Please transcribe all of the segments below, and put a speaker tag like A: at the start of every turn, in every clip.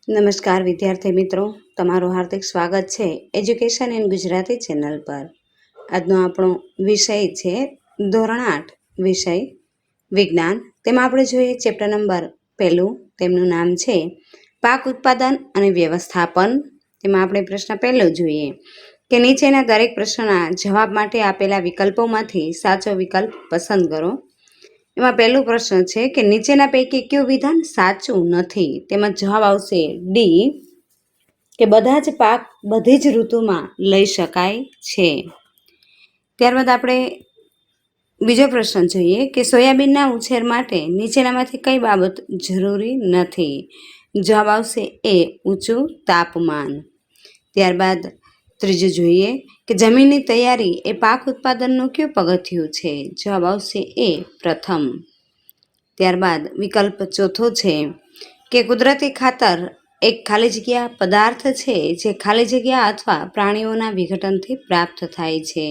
A: નમસ્કાર વિદ્યાર્થી મિત્રો, તમારું હાર્દિક સ્વાગત છે એજ્યુકેશન ઇન ગુજરાતી ચેનલ પર। આજનો આપણો વિષય છે ધોરણ 8 વિષય વિજ્ઞાન। તેમાં આપણે જોઈએ ચેપ્ટર નંબર 1, તેમનું નામ છે પાક ઉત્પાદન અને વ્યવસ્થાપન। તેમાં આપણે પ્રશ્ન 1 જોઈએ કે નીચેના દરેક પ્રશ્નના જવાબ માટે આપેલા વિકલ્પોમાંથી સાચો વિકલ્પ પસંદ કરો। એમાં પહેલો પ્રશ્ન છે કે નીચેના પૈકી કયું વિધાન સાચું નથી? તેમાં જવાબ આવશે ડી, કે બધા જ પાક બધી જ ઋતુમાં લઈ શકાય છે। ત્યારબાદ આપણે બીજો પ્રશ્ન જોઈએ કે સોયાબીનના ઉછેર માટે નીચેનામાંથી કઈ બાબત જરૂરી નથી? જવાબ આવશે એ, ઊંચું તાપમાન। ત્યારબાદ ત્રીજું જોઈએ કે જમીનની તૈયારી એ પાક ઉત્પાદનનું કયું પગથિયું છે? જવાબ આવશે એ, પ્રથમ। ત્યારબાદ વિકલ્પ ચોથો છે કે કુદરતી ખાતર એક ખાલી જગ્યા પદાર્થ છે જે ખાલી જગ્યા અથવા પ્રાણીઓના વિઘટનથી પ્રાપ્ત થાય છે।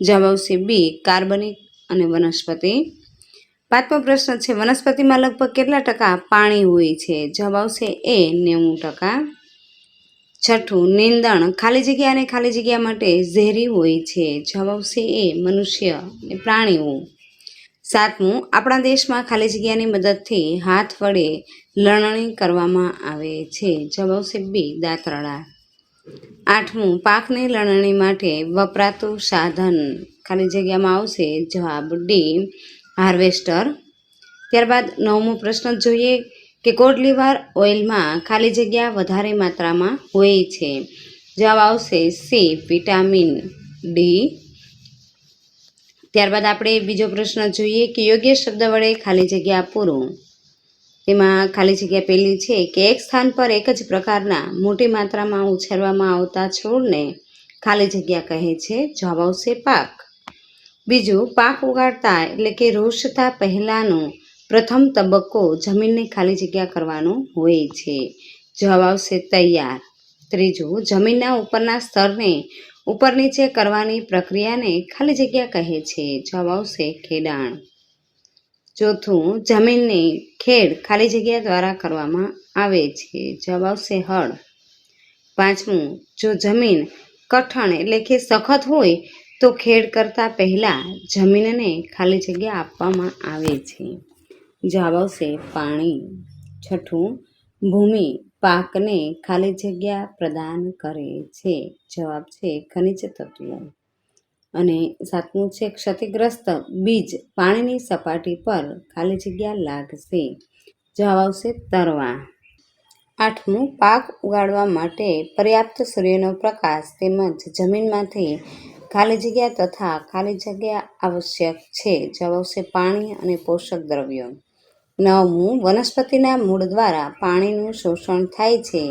A: જવાબ આવશે બી, કાર્બનિક અને વનસ્પતિ। પાંચમો પ્રશ્ન છે વનસ્પતિમાં લગભગ કેટલા ટકા પાણી હોય છે? જવાબ આવશે એ, 90%। છઠ્ઠું, નીંદણ ખાલી જગ્યા અને ખાલી જગ્યા માટે ઝેરી હોય છે? જવાબ આવશે એ, મનુષ્ય અને પ્રાણીઓ। સાતમું, આપણા દેશમાં ખાલી જગ્યાની મદદથી હાથ વડે લણણી કરવામાં આવે છે? જવાબ આવશે બી, દાતરડા। આઠમું, પાકની લણણી માટે વપરાતું સાધન ખાલી જગ્યામાં આવશે? જવાબ ડી, હાર્વેસ્ટર। ત્યારબાદ નવમો પ્રશ્ન જોઈએ કે કોડ લીવર ઓઇલમાં ખાલી જગ્યા વધારે માત્રામાં હોય છે? જવાબ આવશે સી, વિટામિન ડી। ત્યારબાદ આપણે બીજો પ્રશ્ન જોઈએ કે યોગ્ય શબ્દ વડે ખાલી જગ્યા પૂરો। તેમાં ખાલી જગ્યા પહેલી છે કે એક સ્થાન પર એક જ પ્રકારના મોટી માત્રામાં ઉછેરવામાં આવતા છોડને ખાલી જગ્યા કહે છે? જવાબ આવશે પાક। બીજું, પાક ઉગાડતા એટલે કે રોષતા પહેલાંનો પ્રથમ તબક્કો જમીનને ખાલી જગ્યા કરવાનો હોય છે? જવાબ આવશે તૈયાર। ત્રીજું, જમીનના ઉપરના સ્તરને ઉપર નીચે કરવાની પ્રક્રિયાને ખાલી જગ્યા કહે છે? જવાબ આવશે ખેડાણ। ચોથું, જમીનની ખેડ ખાલી જગ્યા દ્વારા કરવામાં આવે છે? જવાબ આવશે હળ। પાંચમું, જો જમીન કઠણ એટલે કે સખત હોય તો ખેડ કરતા પહેલા જમીનને ખાલી જગ્યા આપવામાં આવે છે? જવાબ આવશે પાણી। છઠ્ઠું, ભૂમિ પાકને ખાલી જગ્યા પ્રદાન કરે છે? જવાબ છે ખનિજ તત્વો। અને સાતમું છે ક્ષતિગ્રસ્ત બીજ પાણીની સપાટી પર ખાલી જગ્યા લાગશે? જવાબ આવશે તરવા। આઠમું, પાક ઉગાડવા માટે પર્યાપ્ત સૂર્યનો પ્રકાશ તેમજ જમીનમાંથી ખાલી જગ્યા તથા ખાલી જગ્યા આવશ્યક છે? જવાબ આવશે પાણી અને પોષક દ્રવ્યો। નવમું, વનસ્પતિના મૂળ દ્વારા પાણીનું શોષણ થાય છે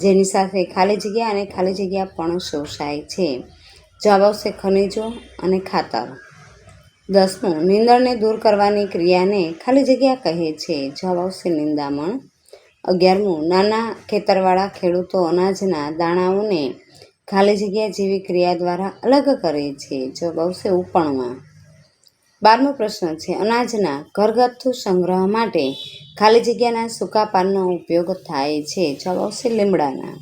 A: જેની સાથે ખાલી જગ્યા અને ખાલી જગ્યા પણ શોષાય છે? જવાબ આવશે ખનિજો અને ખાતર। દસમું, નીંદણને દૂર કરવાની ક્રિયાને ખાલી જગ્યા કહે છે? જવાબ આવશે નિંદામણ। 11મું, નાના ખેતરવાળા ખેડૂતો અનાજના દાણાઓને ખાલી જગ્યા જેવી ક્રિયા દ્વારા અલગ કરે છે? જવાબ આવશે ઉપણવા। 12મો પ્રશ્ન છે અનાજના ઘરગથ્થુ સંગ્રહ માટે ખાલી જગ્યાના સૂકા પાનનો ઉપયોગ થાય છે? જવાબ આવશે લીમડાના।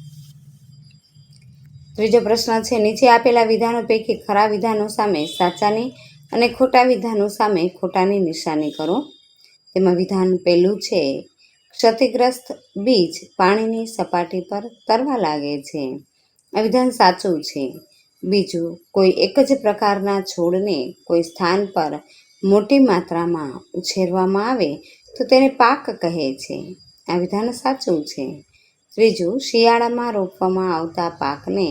A: ત્રીજો પ્રશ્ન છે નીચે આપેલા વિધાનો પૈકી ખરા વિધાનો સામે સાચાની અને ખોટા વિધાનો સામે ખોટાની નિશાની કરો। તેમાં વિધાન પહેલું છે ક્ષતિગ્રસ્ત બીજ પાણીની સપાટી પર તરવા લાગે છે। આ વિધાન સાચું છે। બીજું, કોઈ એક જ પ્રકારના છોડને કોઈ સ્થાન પર મોટી માત્રામાં ઉછેરવામાં આવે તો તેને પાક કહે છે। આ વિધાન સાચું છે। ત્રીજું, શિયાળામાં રોપવામાં આવતા પાકને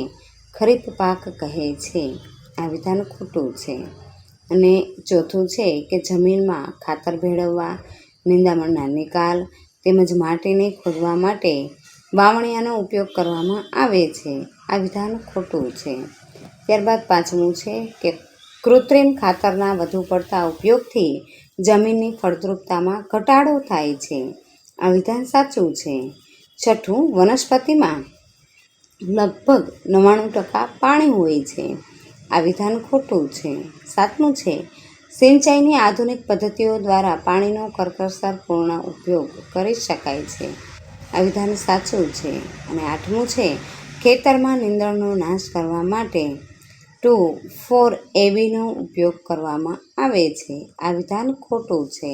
A: ખરીફ પાક કહે છે। આ વિધાન ખોટું છે। અને ચોથું છે કે જમીનમાં ખાતર ભેળવવા, નિંદામણના નિકાલ તેમજ માટીને ખોદવા માટે વાવણિયાનો ઉપયોગ કરવામાં આવે છે। આ વિધાન ખોટું છે। ત્યારબાદ પાંચમું છે કે કૃત્રિમ ખાતરના વધુ પડતા ઉપયોગથી જમીનની ફળદ્રુપતામાં ઘટાડો થાય છે। આ વિધાન સાચું છે। છઠ્ઠું, વનસ્પતિમાં લગભગ 99% પાણી હોય છે। આ વિધાન ખોટું છે। સાતમું છે સિંચાઈની આધુનિક પદ્ધતિઓ દ્વારા પાણીનો કરકસરપૂર્ણ ઉપયોગ કરી શકાય છે। આ વિધાન સાચું છે. અને 8મું છે, ખેતરમાં નીંદણનો નાશ કરવા માટે 2,4-ABનો ઉપયોગ કરવામાં આવે છે. આ વિધાન ખોટું છે.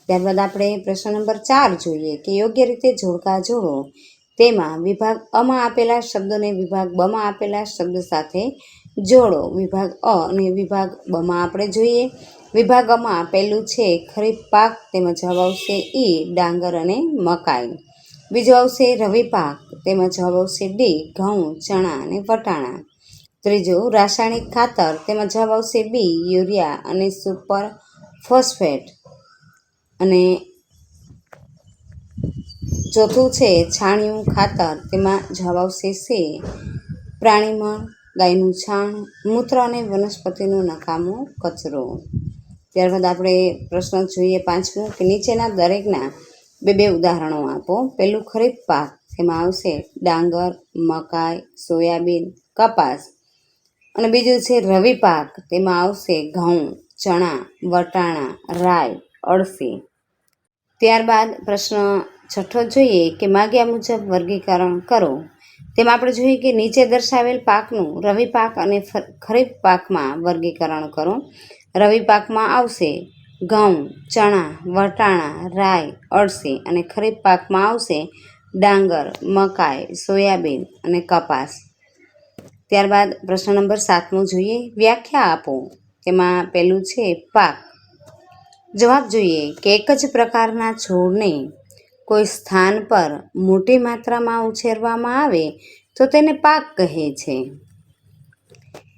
A: ત્યારબાદ આપણે પ્રશ્ન નંબર 4 જોઈએ કે યોગ્ય રીતે જોડકા જોડો. તેમાં વિભાગ અમાં આપેલા શબ્દોને વિભાગ બમાં આપેલા શબ્દ સાથે જોડો. વિભાગ અ અને વિભાગ બમાં આપણે જોઈએ. વિભાગ અમાં પહેલું છે ખરીફ પાક, તેમાં જવાબ આવશે ઈ ડાંગર અને મકાઈ. બીજું આવશે રવિ પાક, તેમાં જવાબ આવશે ડી ઘઉં, ચણા અને વટાણા. ત્રીજું રાસાયણિક ખાતર, તેમાં જવાબ આવશે બી યુરિયા અને સુપર ફોસ્ફેટ. અને ચોથું છે છાણિયું ખાતર, તેમાં જવાબ આવશે સી પ્રાણીમળ, ગાયનું છાણ, મૂત્ર અને વનસ્પતિનો નકામો કચરો. ત્યારબાદ આપણે પ્રશ્ન જોઈએ 5મું કે નીચેના દરેકના બે ઉદાહરણો આપો. પહેલું ખરીફ પાક, તેમાં આવશે ડાંગર, મકાઈ, સોયાબીન, કપાસ. અને બીજું છે રવિ પાક, તેમાં આવશે ઘઉં, ચણા, વટાણા, રાઈ, અળસી. ત્યારબાદ પ્રશ્ન 6 જોઈએ કે માગ્યા મુજબ વર્ગીકરણ કરો. તેમાં આપણે જોઈએ કે નીચે દર્શાવેલ પાકનું રવિ પાક અને ખરીફ પાકમાં વર્ગીકરણ કરો. રવિ પાકમાં આવશે ઘઉં, ચણા, વટાણા, રાઈ, અળસી. અને ખરીફ પાકમાં આવશે ડાંગર, મકાઈ, સોયાબીન અને કપાસ. ત્યારબાદ પ્રશ્ન નંબર 7 જોઈએ, વ્યાખ્યા આપો. તેમાં પહેલું છે પાક. જવાબ જોઈએ કે એક જ પ્રકારના છોડને કોઈ સ્થાન પર મોટી માત્રામાં ઉછેરવામાં આવે તો તેને પાક કહે છે.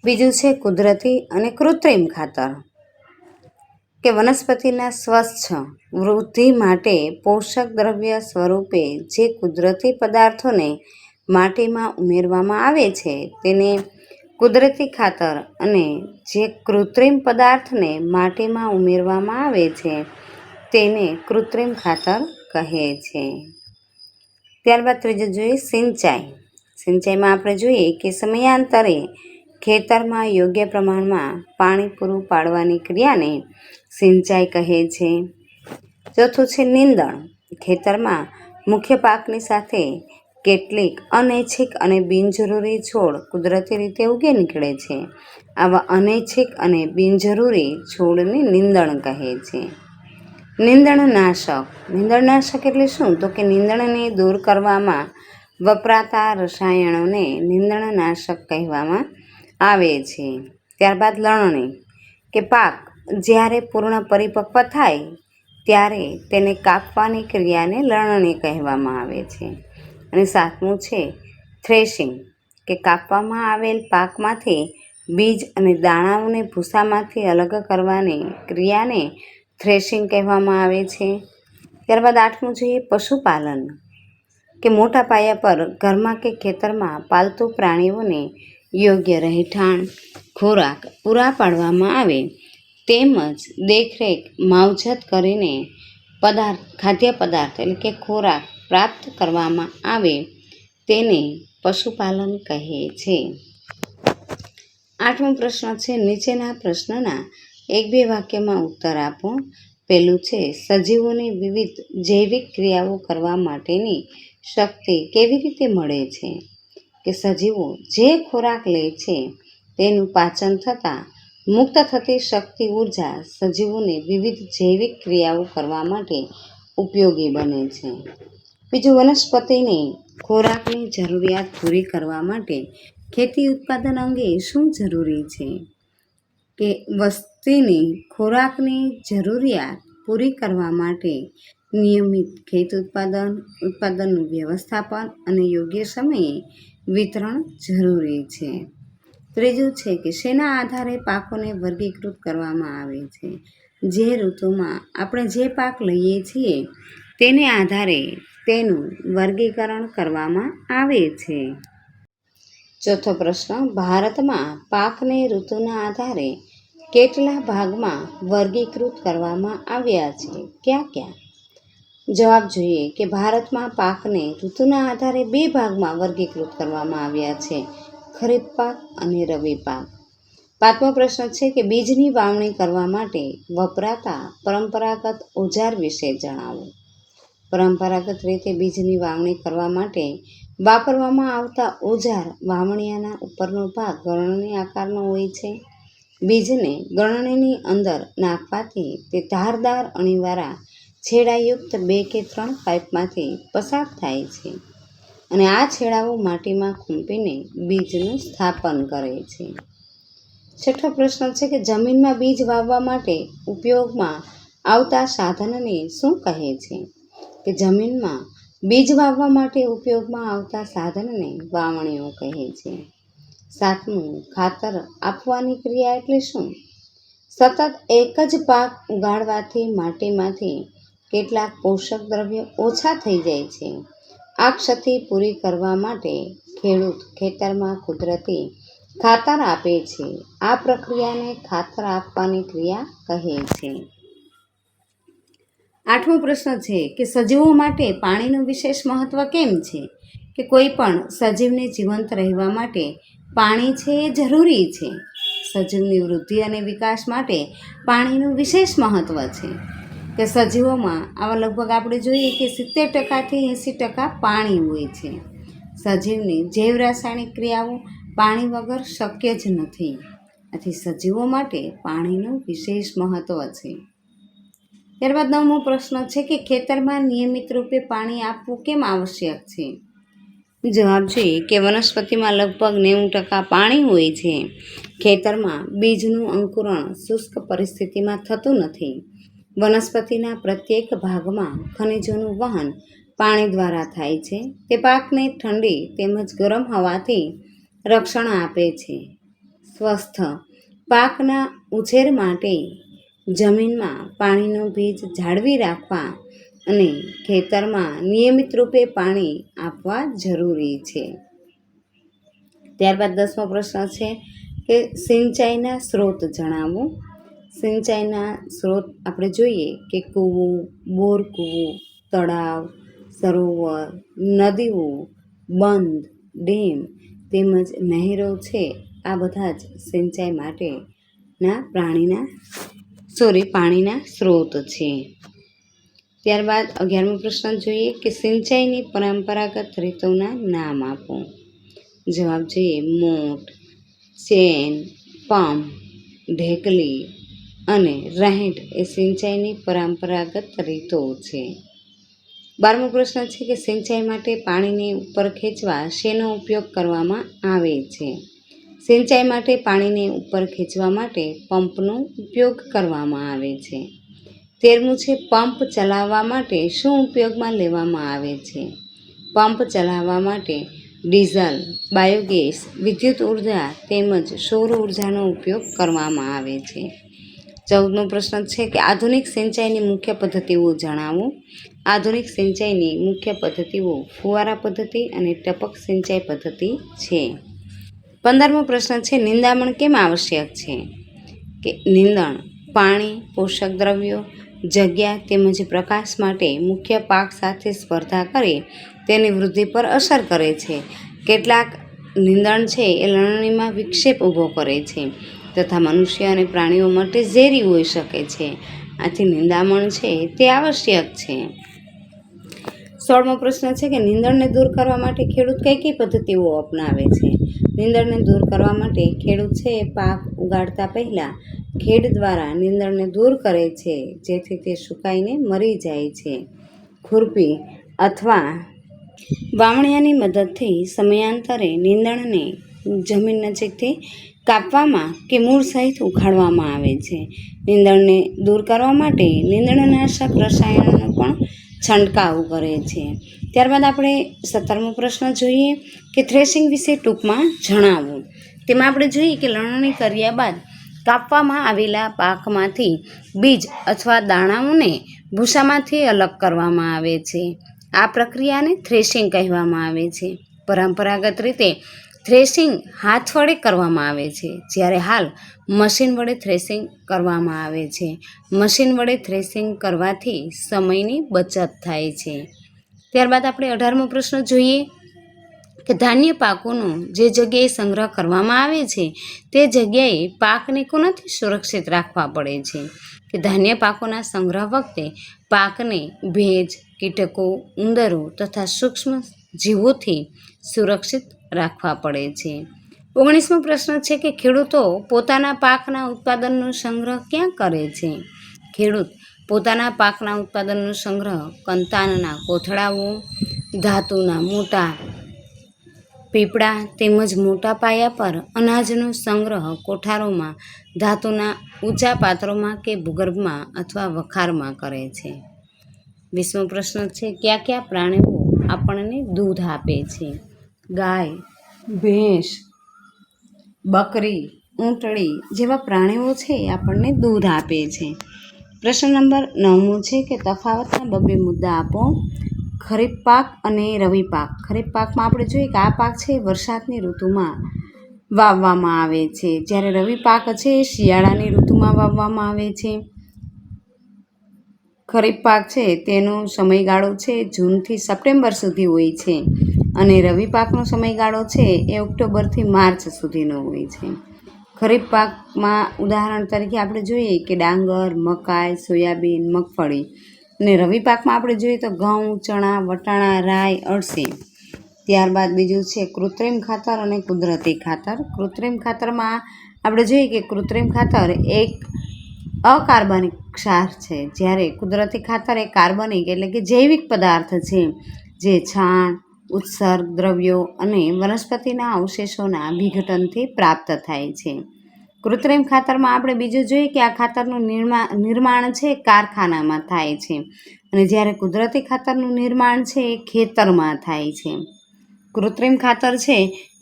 A: બીજું છે કુદરતી અને કૃત્રિમ ખાતર, કે વનસ્પતિના સ્વચ્છ વૃદ્ધિ માટે પોષક દ્રવ્ય સ્વરૂપે જે કુદરતી પદાર્થોને માટીમાં ઉમેરવામાં આવે છે તેને કુદરતી ખાતર, અને જે કૃત્રિમ પદાર્થને માટીમાં ઉમેરવામાં આવે છે તેને કૃત્રિમ ખાતર કહે છે. ત્યારબાદ ત્રીજું જોઈએ સિંચાઈ. સિંચાઈમાં આપણે જોઈએ કે સમયાંતરે ખેતરમાં યોગ્ય પ્રમાણમાં પાણી પૂરું પાડવાની ક્રિયાને સિંચાઈ કહે છે. ચોથું છે નીંદણ. ખેતરમાં મુખ્ય પાકની સાથે કેટલીક અનૈચ્છિક અને બિનજરૂરી છોડ કુદરતી રીતે ઉગી નીકળે છે. આવા અનૈચ્છિક અને બિનજરૂરી છોડને નીંદણ કહે છે. નીંદણનાશક. નીંદણનાશક એટલે શું? તો કે નીંદણને દૂર કરવામાં વપરાતા રસાયણોને નીંદણનાશક કહેવામાં આવે છે. ત્યારબાદ લણણી, કે પાક જ્યારે પૂર્ણ પરિપક્વ થાય ત્યારે તેને કાપવાની ક્રિયાને લણણી કહેવામાં આવે છે. અને 7મું છે થ્રેશિંગ, કે કાપવામાં આવેલ પાકમાંથી બીજ અને દાણાઓને ભૂસામાંથી અલગ કરવાની ક્રિયાને થ્રેશિંગ કહેવામાં આવે છે. ત્યારબાદ 8મું જોઈએ પશુપાલન, કે મોટા પાયા પર ઘરમાં કે ખેતરમાં પાલતુ પ્રાણીઓને યોગ્ય રહેઠાણ, ખોરાક પૂરા પાડવામાં આવે તેમજ દેખરેખ માવજત કરીને ખાદ્ય પદાર્થ એટલે કે ખોરાક પ્રાપ્ત કરવામાં આવે તેને પશુપાલન કહે છે. 8મો પ્રશ્ન છે નીચેના પ્રશ્નના 1-2 વાક્યમાં ઉત્તર આપો. પહેલું છે સજીવોને વિવિધ જૈવિક ક્રિયાઓ કરવા માટેની શક્તિ કેવી રીતે મળે છે? કે સજીવો જે ખોરાક લે છે તેનું પાચન થતાં મુક્ત થતી શક્તિ ઉર્જા સજીવોને વિવિધ જૈવિક ક્રિયાઓ કરવા માટે ઉપયોગી બને છે. બીજું, વનસ્પતિને ખોરાકની જરૂરિયાત પૂરી કરવા માટે ખેતી ઉત્પાદન અંગે શું જરૂરી છે? કે વસ્તીની ખોરાકની જરૂરિયાત પૂરી કરવા માટે નિયમિત ખેત ઉત્પાદનનું વ્યવસ્થાપન અને યોગ્ય સમયે વિતરણ જરૂરી છે. ત્રીજું છે કે શેના આધારે પાકોને વર્ગીકૃત કરવામાં આવે છે? જે ઋતુમાં આપણે જે પાક લઈએ છીએ તેને આધારે તેનું વર્ગીકરણ કરવામાં આવે છે. ચોથો પ્રશ્ન, ભારતમાં પાકને ઋતુના આધારે કેટલા ભાગમાં વર્ગીકૃત કરવામાં આવ્યા છે? ક્યાં ક્યાં? જવાબ જોઈએ કે ભારતમાં પાકને ઋતુના આધારે 2 ભાગમાં વર્ગીકૃત કરવામાં આવ્યા છે, ખરીફ પાક અને રવિ પાક. 5મો પ્રશ્ન છે કે બીજની વાવણી કરવા માટે વપરાતા પરંપરાગત ઓજાર વિશે જણાવો. પરંપરાગત રીતે બીજની વાવણી કરવા માટે વાપરવામાં આવતા ઓજાર વાવણિયાના ઉપરનો ભાગ ગળણી આકારનો હોય છે. બીજને ગળણીની અંદર નાખવાથી તે ધારદાર અણીવાળા છેડાયુક્ત 2 કે 3 પાઇપમાંથી પસાર થાય છે અને આ છેડાઓ માટીમાં ખૂંપીને બીજનું સ્થાપન કરે છે. છઠ્ઠો પ્રશ્ન છે કે જમીનમાં બીજ વાવવા માટે ઉપયોગમાં આવતા સાધનને શું કહે છે? કે જમીનમાં બીજ વાવવા માટે ઉપયોગમાં આવતા સાધનને વાવણીઓ કહે છે. સાતમું, ખાતર આપવાની ક્રિયા એટલે શું? સતત એક જ પાક ઉગાડવાથી માટીમાંથી કેટલાક પોષક દ્રવ્યો ઓછા થઈ જાય છે. આ ક્ષતિ પૂરી કરવા માટે ખેડૂત ખેતરમાં કુદરતી ખાતર આપે છે. આ પ્રક્રિયાને ખાતર આપવાની ક્રિયા કહે છે. આઠમો પ્રશ્ન છે કે સજીવો માટે પાણીનું વિશેષ મહત્વ કેમ છે? કે કોઈ પણ સજીવને જીવંત રહેવા માટે પાણી છે એ જરૂરી છે. સજીવની વૃદ્ધિ અને વિકાસ માટે પાણીનું વિશેષ મહત્વ છે. કે સજીવોમાં આવા લગભગ આપણે જોઈએ કે 70% થી 80% પાણી હોય છે. સજીવની જૈવ રાસાયણિક ક્રિયાઓ પાણી વગર શક્ય જ નથી. આથી સજીવો માટે પાણીનું વિશેષ મહત્વ છે. ત્યારબાદ 9મો પ્રશ્ન છે કે ખેતરમાં નિયમિત રૂપે પાણી આપવું કેમ આવશ્યક છે? જવાબ છે કે વનસ્પતિમાં લગભગ 90% પાણી હોય છે. ખેતરમાં બીજનું અંકુરણ શુષ્ક પરિસ્થિતિમાં થતું નથી. વનસ્પતિના પ્રત્યેક ભાગમાં ખનિજોનું વહન પાણી દ્વારા થાય છે. તે પાકને ઠંડી તેમજ ગરમ હવાથી રક્ષણ આપે છે. સ્વસ્થ પાકના ઉછેર માટે જમીનમાં પાણીનું ભેજ જાળવી રાખવા અને ખેતરમાં નિયમિત રૂપે પાણી આપવા જરૂરી છે. ત્યારબાદ 10મો પ્રશ્ન છે કે સિંચાઈના સ્ત્રોત જણાવો. સિંચાઈના સ્ત્રોત આપણે જોઈએ કે કૂવું, બોર કૂવું, તળાવ, સરોવર, નદીઓ, બંધ, ડેમ તેમજ નહેરો છે. આ બધા જ સિંચાઈ માટેના પાણીના સ્ત્રોત છે. ત્યારબાદ 11મો પ્રશ્ન જોઈએ કે સિંચાઈની પરંપરાગત રીતોના નામ આપો. જવાબ જોઈએ મોટ, ચેન, પંપ, ઢેકલી અને રહેંટ એ સિંચાઈની પરંપરાગત રીતો છે. 12મો પ્રશ્ન છે કે સિંચાઈ માટે પાણીને ઉપર ખેંચવા શેનો ઉપયોગ કરવામાં આવે છે? સિંચાઈ માટે પાણીને ઉપર ખેંચવા માટે પંપનો ઉપયોગ કરવામાં આવે છે. 13મું છે પંપ ચલાવવા માટે શું ઉપયોગમાં લેવામાં આવે છે? પંપ ચલાવવા માટે ડીઝલ, બાયોગેસ, વિદ્યુત ઉર્જા તેમજ સૌર ઉર્જાનો ઉપયોગ કરવામાં આવે છે. 14મો પ્રશ્ન છે કે આધુનિક સિંચાઈની મુખ્ય પદ્ધતિઓ જણાવો. આધુનિક સિંચાઈની મુખ્ય પદ્ધતિઓ ફુવારા પદ્ધતિ અને ટપક સિંચાઈ પદ્ધતિ છે. 15મો પ્રશ્ન છે નિંદામણ કેમ આવશ્યક છે? કે નિંદણ પાણી, પોષક દ્રવ્યો, જગ્યા તેમજ પ્રકાશ માટે મુખ્ય પાક સાથે સ્પર્ધા કરી તેની વૃદ્ધિ પર અસર કરે છે. કેટલાક નિંદણ છે એ લણણીમાં વિક્ષેપ ઊભો કરે છે તથા મનુષ્ય અને પ્રાણીઓ માટે ઝેરી હોઈ શકે છે. આથી નિંદામણ છે તે આવશ્યક છે. 16મો પ્રશ્ન છે કે નીંદણને દૂર કરવા માટે ખેડૂત કઈ કઈ પદ્ધતિઓ અપનાવે છે? નીંદણને દૂર કરવા માટે ખેડૂત છે પાક ઉગાડતા પહેલાં ખેડ દ્વારા નીંદણને દૂર કરે છે જેથી તે સુકાઈને મરી જાય છે. ખુરપી અથવા વાવણિયાની મદદથી સમયાંતરે નીંદણને જમીન નજીકથી કાપવામાં કે મૂળ સહિત ઉખાડવામાં આવે છે. નીંદણને દૂર કરવા માટે નીંદણનાશક રસાયણોનો પણ છંટકાવ કરે છે. ત્યારબાદ આપણે 17મો પ્રશ્ન જોઈએ કે થ્રેશિંગ વિશે ટૂંકમાં જણાવો. તેમાં આપણે જોઈએ કે લણણી કર્યા બાદ કાપવામાં આવેલા પાકમાંથી બીજ અથવા દાણાઓને ભૂસામાંથી અલગ કરવામાં આવે છે. આ પ્રક્રિયાને થ્રેશિંગ કહેવામાં આવે છે. પરંપરાગત રીતે થ્રેશિંગ હાથ વડે કરવામાં આવે છે જ્યારે હાલ મશીન વડે થ્રેશિંગ કરવામાં આવે છે. મશીન વડે થ્રેશિંગ કરવાથી સમયની બચત થાય છે. ત્યારબાદ આપણે 18મો પ્રશ્ન જોઈએ કે ધાન્ય પાકોનો જે જગ્યાએ સંગ્રહ કરવામાં આવે છે તે જગ્યાએ પાકને કોનાથી સુરક્ષિત રાખવા પડે છે? કે ધાન્ય પાકોના સંગ્રહ વખતે પાકને ભેજ, કીટકો, ઉંદરો તથા સૂક્ષ્મ જીવોથી સુરક્ષિત રાખવા પડે છે. 19મો પ્રશ્ન છે કે ખેડૂતો પોતાના પાકના ઉત્પાદનનો સંગ્રહ ક્યાં કરે છે? ખેડૂત પોતાના પાકના ઉત્પાદનનો સંગ્રહ કંતાનના કોથળાઓ, ધાતુના મોટા પીપળા તેમજ મોટા પાયા પર અનાજનો સંગ્રહ કોઠારોમાં, ધાતુના ઊંચા પાત્રોમાં કે ભૂગર્ભમાં અથવા વખારમાં કરે છે. 20મો પ્રશ્ન છે કયા કયા પ્રાણીઓ આપણને દૂધ આપે છે? ગાય, ભેંસ, બકરી, ઊંટડી જેવા પ્રાણીઓ છે એ આપણને દૂધ આપે છે. પ્રશ્ન નંબર 9મો છે કે તફાવતના 2 મુદ્દા આપો. ખરીફ પાક અને રવિ પાક. ખરીફ પાકમાં આપણે જોઈએ કે આ પાક છે વરસાદની ઋતુમાં વાવવામાં આવે છે, જ્યારે રવિ પાક છે એ શિયાળાની ઋતુમાં વાવવામાં આવે છે. ખરીફ પાક છે તેનો સમયગાળો છે જૂનથી સપ્ટેમ્બર સુધી હોય છે અને રવિ પાકનો સમયગાળો છે એ ઓક્ટોબરથી માર્ચ સુધીનો હોય છે. ખરીફ પાકમાં ઉદાહરણ તરીકે આપણે જોઈએ કે ડાંગર, મકાઈ, સોયાબીન, મગફળી, અને રવિ પાકમાં આપણે જોઈએ તો ઘઉં, ચણા, વટાણા, રાઈ, અળસી. ત્યારબાદ બીજું છે કૃત્રિમ ખાતર અને કુદરતી ખાતર. કૃત્રિમ ખાતરમાં આપણે જોઈએ કે કૃત્રિમ ખાતર એક અકાર્બનિક ક્ષાર છે, જ્યારે કુદરતી ખાતર એ કાર્બનિક એટલે કે જૈવિક પદાર્થ છે, જે છાણ, ઉત્સર્ગ દ્રવ્યો અને વનસ્પતિના અવશેષોના વિઘટનથી પ્રાપ્ત થાય છે. કૃત્રિમ ખાતરમાં આપણે બીજું જોઈએ કે આ ખાતરનું નિર્માણ છે કારખાનામાં થાય છે, અને જ્યારે કુદરતી ખાતરનું નિર્માણ છે એ ખેતરમાં થાય છે. કૃત્રિમ ખાતર છે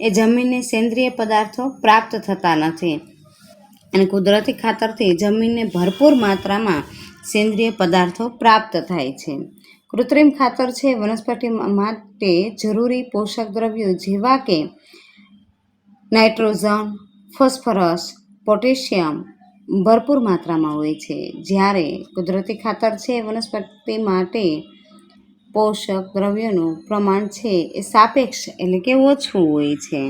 A: એ જમીનને સેન્દ્રિય પદાર્થો પ્રાપ્ત થતા નથી, અને કુદરતી ખાતરથી જમીનને ભરપૂર માત્રામાં સેન્દ્રિય પદાર્થો પ્રાપ્ત થાય છે. કૃત્રિમ ખાતર છે વનસ્પતિ માટે જરૂરી પોષક દ્રવ્યો જેવા કે નાઇટ્રોજન, ફોસ્ફરસ, પોટેશિયમ ભરપૂર માત્રામાં હોય છે, જ્યારે કુદરતી ખાતર છે વનસ્પતિ માટે પોષક દ્રવ્યોનું પ્રમાણ છે એ સાપેક્ષ એટલે કે ઓછું હોય છે.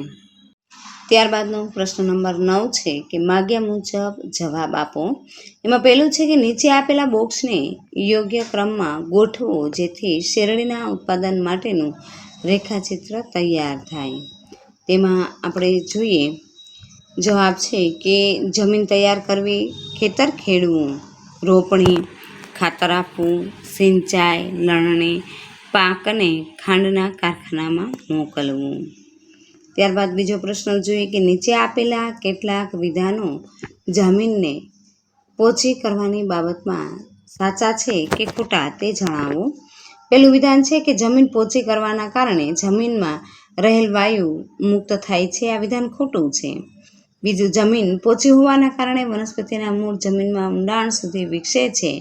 A: ત્યારબાદનો પ્રશ્ન નંબર 9 છે કે માગ્યા મુજબ જવાબ આપો. એમાં પહેલું છે કે નીચે આપેલા બોક્સને યોગ્ય ક્રમમાં ગોઠવો જેથી શેરડીના ઉત્પાદન માટેનું રેખાચિત્ર તૈયાર થાય. તેમાં આપણે જોઈએ જવાબ છે કે જમીન તૈયાર કરવી, ખેતર ખેડવું, રોપણી, ખાતર આપવું, સિંચાઈ, લણણી, પાકને ખાંડના કારખાનામાં મોકલવું. ત્યારબાદ બીજો પ્રશ્ન જોઈએ કે નીચે આપેલા કેટલાક વિધાનો જમીનને પોચી કરવાની બાબતમાં સાચા છે કે ખોટા તે જણાવો. પહેલું વિધાન છે કે જમીન પોચી કરવાના કારણે જમીનમાં રહેલ વાયુ મુક્ત થાય છે. આ વિધાન ખોટું છે. બીજું, જમીન પોચી હોવાના કારણે વનસ્પતિના મૂળ જમીનમાં ઊંડાણ સુધી વિકસે છે,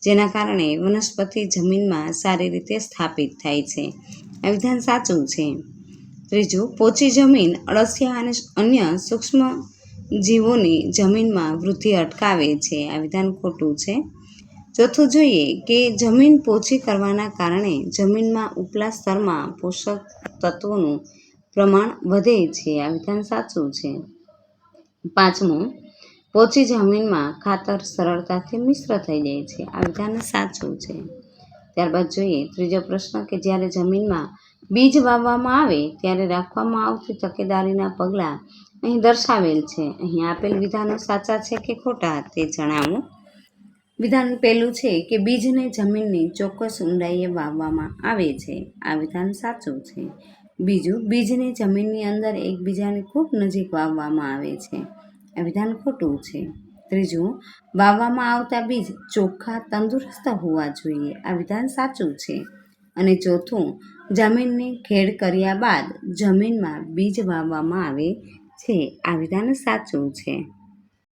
A: જેના કારણે વનસ્પતિ જમીનમાં સારી રીતે સ્થાપિત થાય છે. આ વિધાન સાચું છે. ત્રીજું, પોચી જમીન અળસિયા અને અન્ય સૂક્ષ્મ જીવોની જમીનમાં વૃદ્ધિ અટકાવે છે. આ વિધાન ખોટું છે. ચોથું જોઈએ કે જમીન પોચી કરવાના કારણે જમીનમાં ઉપલા સ્તરમાં પોષક તત્વોનું પ્રમાણ વધે છે. આ વિધાન સાચું છે. પાંચમું, પોચી જમીનમાં ખાતર સરળતાથી મિશ્ર થઈ જાય છે. આ વિધાન સાચું છે. ત્યારબાદ જોઈએ ત્રીજો પ્રશ્ન કે જ્યારે જમીનમાં બીજ વાવવામાં આવે ત્યારે રાખવામાં આવતી તકેદારીના પગલાં અહીં દર્શાવેલ છે. અહીં આપેલ વિધાનો સાચા છે કે ખોટા તે જણાવો. વિધાન પહેલું છે કે બીજને જમીનની ચોક્કસ ઊંડાઈએ વાવવામાં આવે છે. આ વિધાન સાચું છે. બીજું, બીજને જમીનની અંદર એકબીજાની ખૂબ નજીક વાવવામાં આવે છે. આ વિધાન ખોટું છે. ત્રીજું, વાવવામાં આવતા બીજ ચોખ્ખા તંદુરસ્ત હોવા જોઈએ. આ વિધાન સાચું છે. અને ચોથું, જમીનને ખેડ કર્યા બાદ જમીનમાં બીજ વાવવામાં આવે છે. આ વિધાન સાચું છે.